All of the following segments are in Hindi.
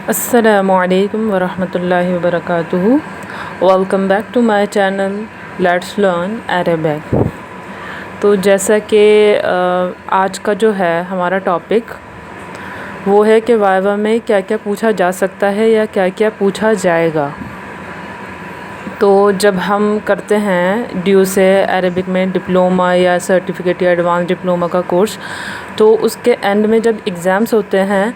अस्सलामुअलैकुम वरहमतुल्लाहि वबरकातुहू। Welcome back to my channel let's learn Arabic. तो जैसा कि आज का जो है हमारा टॉपिक वो है कि वाइवा में क्या क्या पूछा जा सकता है या क्या क्या पूछा जाएगा। तो जब हम करते हैं ड्यू से अरबिक में डिप्लोमा या सर्टिफिकेट या एडवांस डिप्लोमा का कोर्स, तो उसके एंड में जब एग्ज़ाम्स होते हैं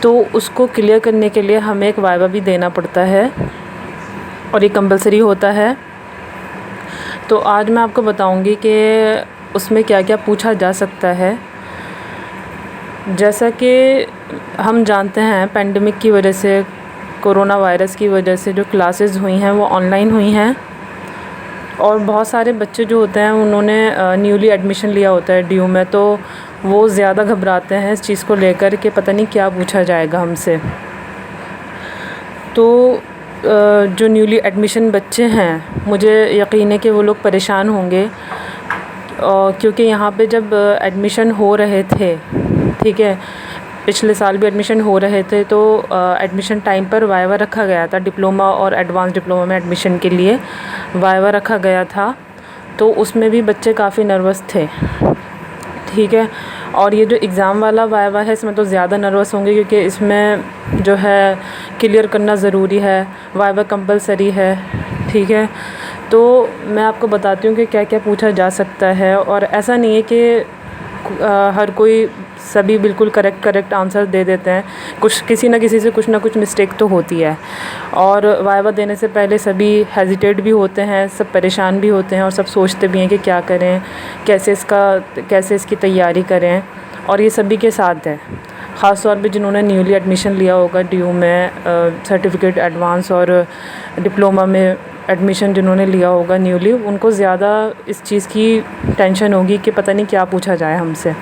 तो उसको क्लियर करने के लिए हमें एक वाइवा भी देना पड़ता है और ये कंपलसरी होता है। तो आज मैं आपको बताऊंगी कि उसमें क्या क्या पूछा जा सकता है। जैसा कि हम जानते हैं पेंडेमिक की वजह से, कोरोना वायरस की वजह से जो क्लासेस हुई हैं वो ऑनलाइन हुई हैं और बहुत सारे बच्चे जो होते हैं उन्होंने न्यूली एडमिशन लिया होता है ड्यू में, तो वो ज़्यादा घबराते हैं इस चीज़ को लेकर कि पता नहीं क्या पूछा जाएगा हमसे। तो जो न्यूली एडमिशन बच्चे हैं, मुझे यकीन है कि वो लोग परेशान होंगे क्योंकि यहाँ पे जब एडमिशन हो रहे थे, ठीक है, पिछले साल भी एडमिशन हो रहे थे, तो एडमिशन टाइम पर वाइवा रखा गया था। डिप्लोमा और एडवांस डिप्लोमा में एडमिशन के लिए वाइवा रखा गया था, तो उसमें भी बच्चे काफ़ी नर्वस थे, ठीक है। और ये जो एग्ज़ाम वाला वाइवा है इसमें तो ज़्यादा नर्वस होंगे क्योंकि इसमें जो है क्लियर करना ज़रूरी है, वाइवा कंपलसरी है, ठीक है। तो मैं आपको बताती हूँ कि क्या क्या पूछा जा सकता है। और ऐसा नहीं है कि हर कोई सभी बिल्कुल करेक्ट आंसर दे देते हैं, कुछ किसी ना किसी से कुछ ना कुछ मिस्टेक तो होती है। और वाइवा देने से पहले सभी हेजिटेट भी होते हैं, सब परेशान भी होते हैं और सब सोचते भी हैं कि क्या करें, कैसे इसकी तैयारी करें। और ये सभी के साथ है, ख़ास तौर पे जिन्होंने न्यूली एडमिशन लिया होगा ड्यू में, सर्टिफिकेट एडवांस और डिप्लोमा में एडमिशन जिन्होंने लिया होगा न्यूली, उनको ज़्यादा इस चीज़ की टेंशन होगी कि पता नहीं क्या पूछा जाए हमसे।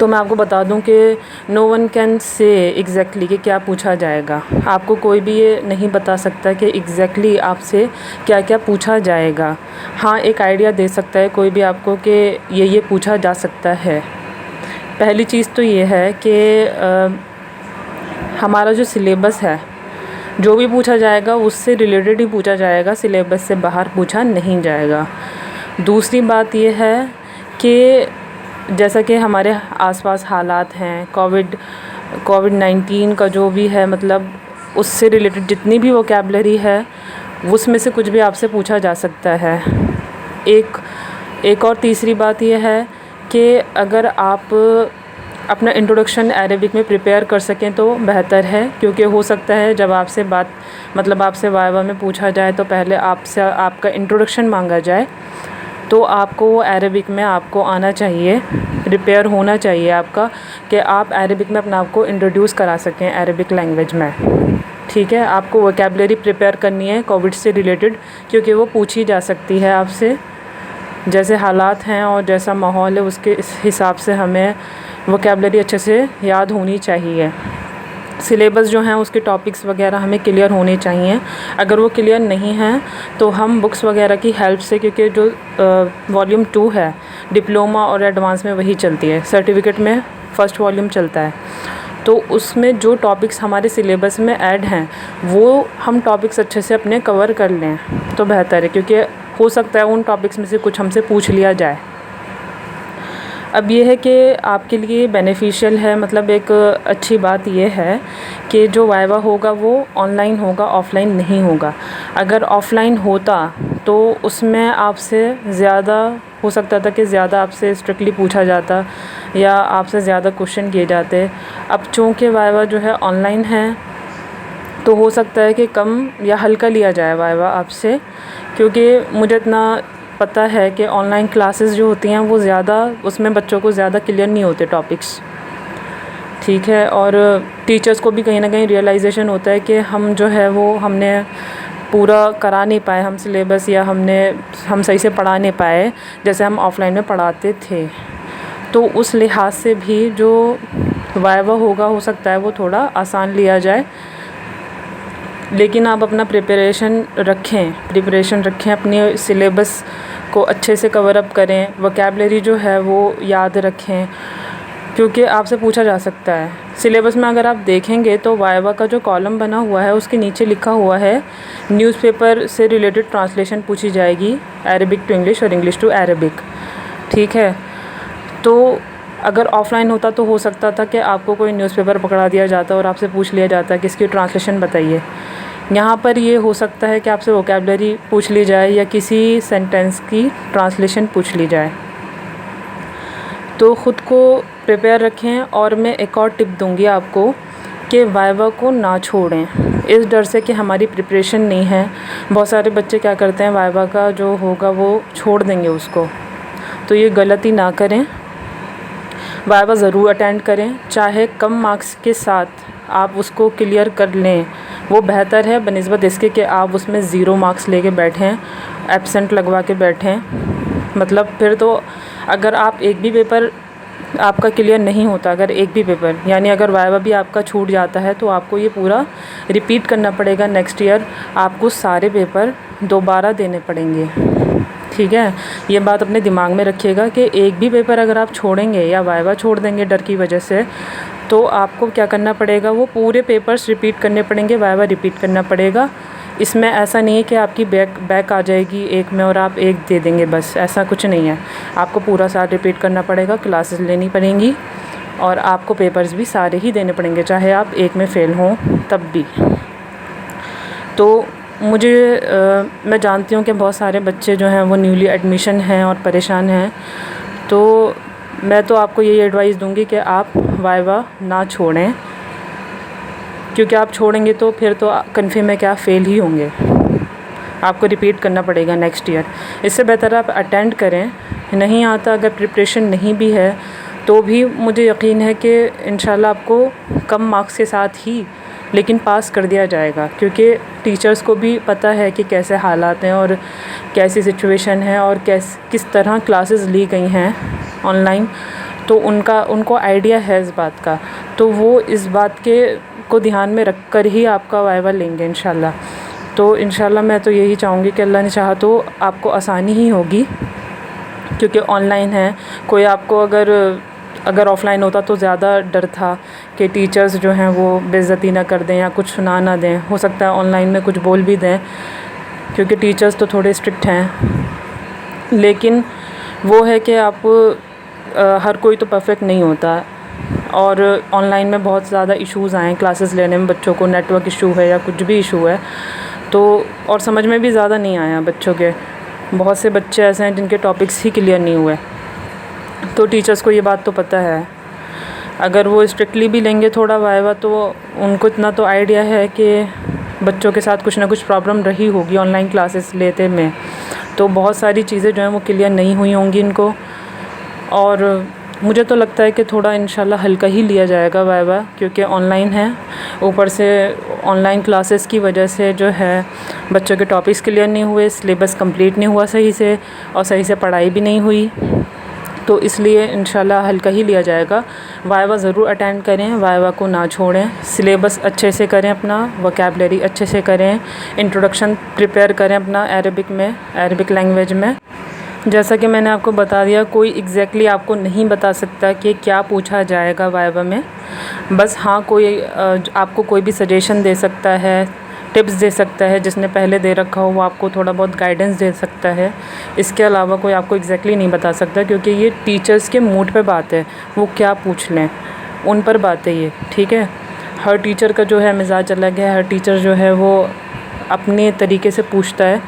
तो मैं आपको बता दूं कि no one can say exactly कि क्या पूछा जाएगा। आपको कोई भी ये नहीं बता सकता कि एग्जैक्टली आपसे क्या क्या पूछा जाएगा। हाँ, एक आइडिया दे सकता है कोई भी आपको कि ये पूछा जा सकता है। पहली चीज़ तो ये है कि हमारा जो सिलेबस है, जो भी पूछा जाएगा उससे रिलेटेड ही पूछा जाएगा, सिलेबस से बाहर पूछा नहीं जाएगा। दूसरी बात ये है कि जैसा कि हमारे आसपास हालात हैं, कोविड-19 का जो भी है, मतलब उससे रिलेटेड जितनी भी वोकैबुलरी है उसमें से कुछ भी आपसे पूछा जा सकता है। एक और तीसरी बात ये है कि अगर आप अपना इंट्रोडक्शन अरेबिक में प्रिपेयर कर सकें तो बेहतर है, क्योंकि हो सकता है जब आपसे आपसे वाइवा में पूछा जाए तो पहले आपसे आपका इंट्रोडक्शन मांगा जाए, तो आपको अरेबिक में आपको आना चाहिए, प्रिपेयर होना चाहिए आपका, कि आप अरेबिक में अपने आप को इंट्रोड्यूस करा सकें अरेबिक लैंग्वेज में, ठीक है। आपको वोकैबुलरी प्रिपेयर करनी है कोविड से रिलेटेड, क्योंकि वो पूछी जा सकती है आपसे। जैसे हालात हैं और जैसा माहौल है उसके इस हिसाब से हमें वोकैबुलरी अच्छे से याद होनी चाहिए। सिलेबस जो हैं उसके टॉपिक्स वगैरह हमें क्लियर होने चाहिए। अगर वो क्लियर नहीं हैं तो हम बुक्स वगैरह की हेल्प से, क्योंकि जो वॉल्यूम 2 है डिप्लोमा और एडवांस में वही चलती है, सर्टिफिकेट में फ़र्स्ट वॉल्यूम चलता है, तो उसमें जो टॉपिक्स हमारे सिलेबस में ऐड हैं वो हम टॉपिक्स अच्छे से अपने कवर कर लें तो बेहतर है, क्योंकि हो सकता है उन टॉपिक्स में से कुछ हमसे पूछ लिया जाए। अब ये है कि आपके लिए बेनिफिशियल है, मतलब एक अच्छी बात ये है कि जो वाइवा होगा वो ऑनलाइन होगा, ऑफ़लाइन नहीं होगा। अगर ऑफ़लाइन होता तो उसमें आपसे ज़्यादा हो सकता था कि ज़्यादा आपसे स्ट्रिक्टली पूछा जाता या आपसे ज़्यादा क्वेश्चन किए जाते। अब चूँकि वाइवा जो है ऑनलाइन है तो हो सकता है कि कम या हल्का लिया जाए वाइवा आपसे, क्योंकि मुझे इतना पता है कि ऑनलाइन क्लासेस जो होती हैं वो ज़्यादा, उसमें बच्चों को ज़्यादा क्लियर नहीं होते टॉपिक्स, ठीक है। और टीचर्स को भी कहीं ना कहीं रियलाइजेशन होता है कि हम जो है वो हमने पूरा करा नहीं पाए, हम सिलेबस या हम सही से पढ़ा नहीं पाए जैसे हम ऑफ़लाइन में पढ़ाते थे। तो उस लिहाज से भी जो वाइवा होगा हो सकता है वो थोड़ा आसान लिया जाए, लेकिन आप अपना प्रिपरेशन रखें, अपनी सिलेबस को अच्छे से कवर अप करें, वोकैबुलरी जो है वो याद रखें। क्योंकि आपसे पूछा जा सकता है। सिलेबस में अगर आप देखेंगे तो वाइवा का जो कॉलम बना हुआ है उसके नीचे लिखा हुआ है न्यूज़पेपर से रिलेटेड ट्रांसलेशन पूछी जाएगी, अरेबिक टू इंग्लिश और इंग्लिश टू अरेबिक। ठीक है, तो अगर ऑफ़लाइन होता तो हो सकता था कि आपको कोई न्यूज़पेपर पकड़ा दिया जाता और आपसे पूछ लिया जाता कि इसकी ट्रांसलेशन बताइए। यहाँ पर ये हो सकता है कि आपसे वोकैबुलरी पूछ ली जाए या किसी सेंटेंस की ट्रांसलेशन पूछ ली जाए। तो ख़ुद को प्रिपेयर रखें। और मैं एक और टिप दूंगी आपको कि वाइवा को ना छोड़ें इस डर से कि हमारी प्रिपरेशन नहीं है। बहुत सारे बच्चे क्या करते हैं, वाइवा का जो होगा वो छोड़ देंगे उसको, तो ये गलती ना करें। वाइवा ज़रूर अटेंड करें, चाहे कम मार्क्स के साथ आप उसको क्लियर कर लें, वो बेहतर है बनिस्बत इसके कि आप उसमें 0 मार्क्स लेके बैठें, एब्सेंट लगवा के बैठें। मतलब फिर तो अगर आप एक भी पेपर आपका क्लियर नहीं होता, अगर एक भी पेपर यानी अगर वाइवा भी आपका छूट जाता है तो आपको ये पूरा रिपीट करना पड़ेगा। नेक्स्ट ईयर आपको सारे पेपर दोबारा देने पड़ेंगे। ठीक है, ये बात अपने दिमाग में रखिएगा कि एक भी पेपर अगर आप छोड़ेंगे या वाइवा छोड़ देंगे डर की वजह से, तो आपको क्या करना पड़ेगा, वो पूरे पेपर्स रिपीट करने पड़ेंगे, वाइवा रिपीट करना पड़ेगा। इसमें ऐसा नहीं है कि आपकी बैक आ जाएगी एक में और आप एक दे देंगे, बस ऐसा कुछ नहीं है। आपको पूरा साल रिपीट करना पड़ेगा, क्लासेस लेनी पड़ेंगी और आपको पेपर्स भी सारे ही देने पड़ेंगे, चाहे आप एक में फ़ेल हों तब भी। तो मैं जानती हूँ कि बहुत सारे बच्चे जो हैं वो न्यूली एडमिशन हैं और परेशान हैं, तो मैं तो आपको यही एडवाइस दूँगी कि आप वाइवा ना छोड़ें, क्योंकि आप छोड़ेंगे तो फिर तो कन्फर्म है कि आप फ़ेल ही होंगे, आपको रिपीट करना पड़ेगा नेक्स्ट ईयर। इससे बेहतर आप अटेंड करें। नहीं आता, अगर प्रिपरेशन नहीं भी है तो भी मुझे यकीन है कि इंशाल्लाह आपको कम मार्क्स के साथ ही लेकिन पास कर दिया जाएगा, क्योंकि टीचर्स को भी पता है कि कैसे हालात हैं और कैसी सिचुएशन है और किस तरह क्लासेस ली गई हैं ऑनलाइन, तो उनको आइडिया है इस बात का। तो वो इस बात को ध्यान में रख कर ही आपका वाइवा लेंगे इंशाल्लाह। तो इंशाल्लाह मैं तो यही चाहूँगी कि अल्लाह ने चाहा तो आपको आसानी ही होगी, क्योंकि ऑनलाइन है। कोई आपको अगर ऑफ़लाइन होता तो ज़्यादा डर था कि टीचर्स जो हैं वो बेइज्जती ना कर दें या कुछ सुना ना दें। हो सकता है ऑनलाइन में कुछ बोल भी दें, क्योंकि टीचर्स तो थोड़े स्ट्रिक्ट हैं। लेकिन वो है कि आप हर कोई तो परफेक्ट नहीं होता, और ऑनलाइन में बहुत ज़्यादा इश्यूज़ आए क्लासेस लेने में, बच्चों को नेटवर्क इशू है या कुछ भी इशू है, तो और समझ में भी ज़्यादा नहीं आया बच्चों के। बहुत से बच्चे ऐसे हैं जिनके टॉपिक्स ही क्लियर नहीं हुए, तो टीचर्स को ये बात तो पता है। अगर वो स्ट्रिक्टली भी लेंगे थोड़ा वाइवा, तो उनको इतना तो आइडिया है कि बच्चों के साथ कुछ ना कुछ प्रॉब्लम रही होगी ऑनलाइन क्लासेस लेते में, तो बहुत सारी चीज़ें जो हैं वो क्लियर नहीं हुई होंगी इनको। और मुझे तो लगता है कि थोड़ा इंशाल्लाह हल्का ही लिया जाएगा वाइवा, क्योंकि ऑनलाइन है, ऊपर से ऑनलाइन क्लासेस की वजह से जो है बच्चों के टॉपिक्स क्लियर नहीं हुए, सिलेबस कंप्लीट नहीं हुआ सही से, और सही से पढ़ाई भी नहीं हुई, तो इसलिए इंशाल्लाह हल्का ही लिया जाएगा। वाइवा ज़रूर अटेंड करें, वाइवा को ना छोड़ें, सिलेबस अच्छे से करें, अपना वोकैबुलरी अच्छे से करें, इंट्रोडक्शन प्रिपेयर करें अपना अरबिक लैंग्वेज में। जैसा कि मैंने आपको बता दिया, कोई एग्जैक्टली आपको नहीं बता सकता कि क्या पूछा जाएगा वाइवा में। बस हाँ, कोई आपको कोई भी सजेशन दे सकता है, टिप्स दे सकता है, जिसने पहले दे रखा हो वो आपको थोड़ा बहुत गाइडेंस दे सकता है। इसके अलावा कोई आपको एग्जैक्टली नहीं बता सकता, क्योंकि ये टीचर्स के मूड पे बात है, वो क्या पूछ लें उन पर बात है ये। ठीक है, हर टीचर का जो है मिजाज अलग है, हर टीचर जो है वो अपने तरीके से पूछता है,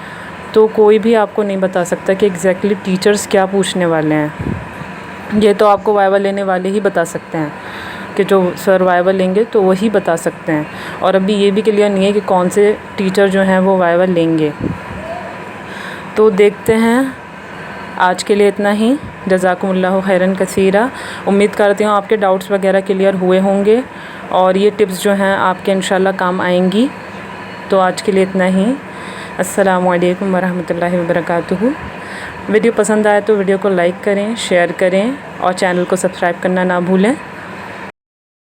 तो कोई भी आपको नहीं बता सकता कि एग्जैक्टली टीचर्स क्या पूछने वाले हैं। ये तो आपको वाइवा लेने वाले ही बता सकते हैं, कि जो सर वाइवा लेंगे तो वही बता सकते हैं। और अभी ये भी क्लियर नहीं है कि कौन से टीचर जो हैं वो वाइवा लेंगे। तो देखते हैं, आज के लिए इतना ही। जज़ाकुमुल्लाहु खैरन कसीरा। उम्मीद करती हूँ आपके डाउट्स वगैरह क्लियर हुए होंगे और ये टिप्स जो हैं आपके इंशाल्लाह काम आएंगी। तो आज के लिए इतना ही। अस्सलामु अलैकुम वरहमतुल्लाहि वबरकातुहू। वीडियो पसंद आए तो वीडियो को लाइक करें, शेयर करें और चैनल को सब्सक्राइब करना ना भूलें।